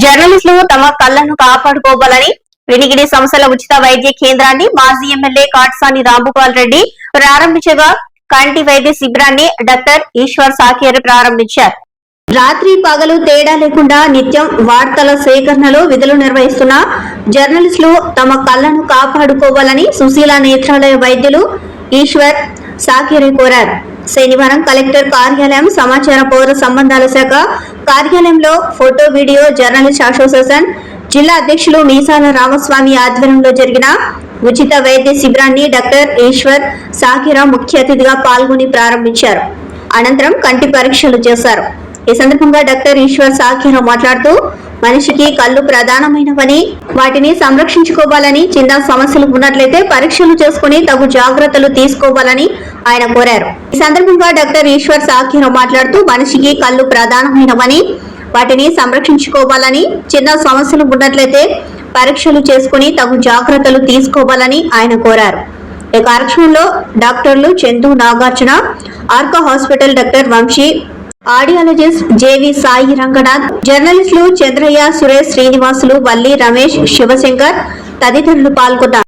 జర్నలిస్టులు తమ కళ్లను కాపాడుకోవాలని వినికిడి సంస్థల ఉచిత వైద్య కేంద్రాన్ని మాజీ ఎమ్మెల్యే కాట్సాని రాంభూపాల్ రెడ్డి ప్రారంభించగా కంటి వైద్య శిబిరాన్ని డాక్టర్ ఈశ్వర్ సాకేర్ ప్రారంభించారు. రాత్రి పగలు తేడా లేకుండా నిత్యం వార్తల సేకరణలో విధులు నిర్వహిస్తున్న జర్నలిస్టులు తమ కళ్లను కాపాడుకోవాలని సుశీల నేత్రాలయ వైద్యులు ఈశ్వర్ సాకేర్ కోరారు. శనివారం కలెక్టర్ కార్యాలయం, సమాచార పౌర సంబంధాల శాఖ కార్యాలయంలో ఫోటో వీడియో జర్నలిస్ట్ అసోసియేషన్ జిల్లా అధ్యక్షులు మీసాల రామస్వామి ఆధ్వర్యంలో జరిగిన ఉచిత వైద్య శిబిరాన్ని డాక్టర్ ఈశ్వర్ సాకేర్ ముఖ్య అతిథిగా పాల్గొని ప్రారంభించారు. అనంతరం కంటి పరీక్షలు చేశారు. ఈ సందర్భంగా డాక్టర్ ఈశ్వర్ సాకేర్ మాట్లాడుతూ మనిషికి కళ్ళు ప్రధానమైనవని, వాటిని సంరక్షించుకోవాలని, చిన్న సమస్యలు ఉన్నట్లయితే పరీక్షలు చేసుకుని తగు జాగ్రత్తలు తీసుకోవాలని ఆయన కోరారు. ఈ సందర్భంగా డాక్టర్ ఈశ్వర్ సాకేర్ మాట్లాడుతూ మనిషికి కళ్ళు ప్రధానమైనవని, వాటిని సంరక్షించుకోవాలని, చిన్న సమస్యలు ఉన్నట్లయితే పరీక్షలు చేసుకుని తగు జాగ్రత్తలు తీసుకోవాలని ఆయన కోరారు. ఈ కార్యక్రమంలో డాక్టర్లు Chandu Nagarjuna, Arka hospital doctor Vamshi, audiologist JV Sai Ranganath, జర్నలిస్టులు చంద్రయ్య, సురేష్, శ్రీనివాసులు, వల్లి, రమేష్, శివశంకర్ తదితరులు పాల్గొన్నారు.